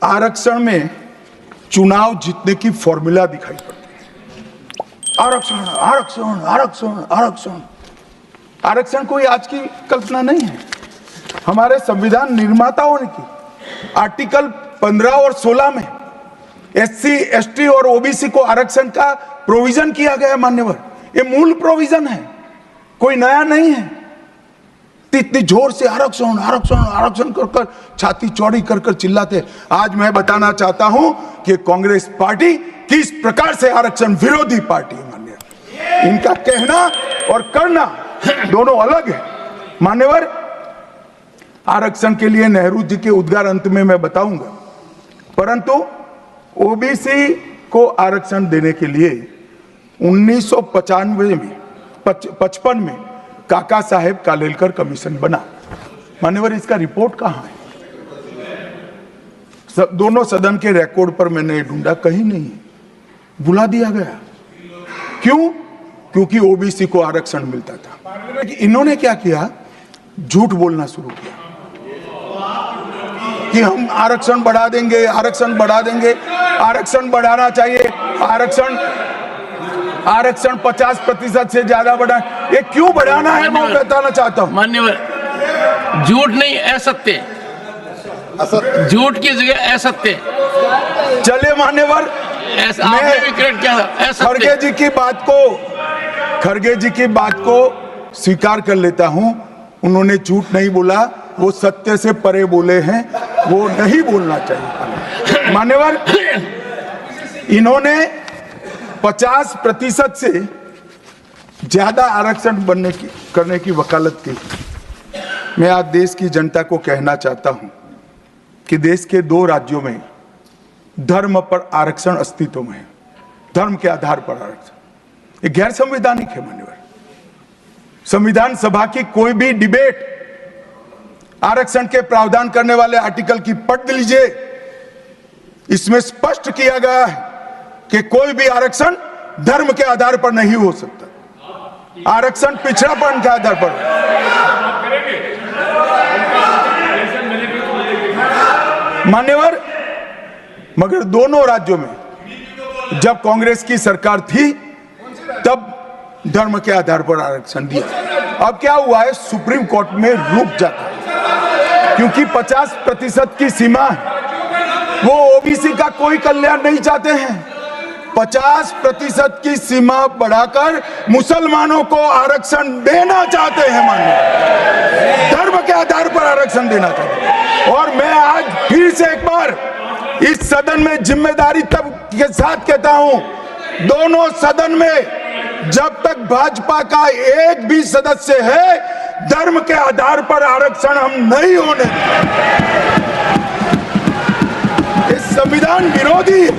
आरक्षण में चुनाव जीतने की फॉर्मूला दिखाई पड़ती है। आरक्षण आरक्षण आरक्षण आरक्षण आरक्षण कोई आज की कल्पना नहीं है। हमारे संविधान निर्माताओं ने की आर्टिकल 15 और 16 में एससी, एसटी और ओबीसी को आरक्षण का प्रोविजन किया गया है मान्यवर। ये मूल प्रोविजन है, कोई नया नहीं है। इतनी जोर से आरक्षण आरक्षण आरक्षण कर छाती चौड़ी कर चिल्लाते। आज मैं बताना चाहता हूं कि कांग्रेस पार्टी किस प्रकार से आरक्षण विरोधी पार्टी है मान्यवर। इनका कहना और करना दोनों अलग है मान्यवर। आरक्षण के लिए नेहरू जी के उद्गार अंत में मैं बताऊंगा, परंतु ओबीसी को आरक्षण देने के लिए 1995 में 55 में काका साहेब कालेलकर कमीशन बना मान्यवर। इसका रिपोर्ट कहां है? दोनों सदन के रिकॉर्ड पर मैंने ढूंढा, कहीं नहीं, बुला दिया गया। क्यों? क्योंकि ओबीसी को आरक्षण मिलता था। इन्होंने क्या किया? झूठ बोलना शुरू किया कि हम आरक्षण बढ़ा देंगे, आरक्षण बढ़ा देंगे, आरक्षण बढ़ाना चाहिए, आरक्षण 50% से ज्यादा बढ़ा। ये क्यों बढ़ाना है मैं बताना चाहता हूं मान्यवर। झूठ नहीं, असत्य, झूठ की जगह असत्य चले मान्यवर। आपने भी करेक्ट किया। खड़गे जी की बात को स्वीकार कर लेता हूं। उन्होंने झूठ नहीं बोला, वो सत्य से परे बोले हैं, वो नहीं बोलना चाहिए मान्यवर। इन्होंने 50% से ज्यादा आरक्षण करने की वकालत की। मैं आज देश की जनता को कहना चाहता हूं कि देश के 2 राज्यों में धर्म पर आरक्षण अस्तित्व में है। धर्म के आधार पर आरक्षण ये गैर संवैधानिक है मान्यवर। संविधान सभा की कोई भी डिबेट आरक्षण के प्रावधान करने वाले आर्टिकल की पढ़ लीजिए। इसमें स्पष्ट किया गया है कि कोई भी आरक्षण धर्म के आधार पर नहीं हो सकता। आरक्षण पिछड़ापन के आधार पर। मान्यवर, मगर दोनों राज्यों में जब कांग्रेस की सरकार थी तब धर्म के आधार पर आरक्षण दिया। अब क्या हुआ है? सुप्रीम कोर्ट में रुक जाता है क्योंकि 50% की सीमा है। वो ओबीसी का कोई कल्याण नहीं चाहते हैं। 50% की सीमा बढ़ाकर मुसलमानों को आरक्षण देना चाहते हैं मान्य। धर्म के आधार पर आरक्षण देना चाहते हैं। और मैं आज फिर से एक बार इस सदन में जिम्मेदारी तब के साथ कहता हूं, दोनों सदन में जब तक भाजपा का एक भी सदस्य है, धर्म के आधार पर आरक्षण हम नहीं होने देंगे। ये संविधान विरोधी है।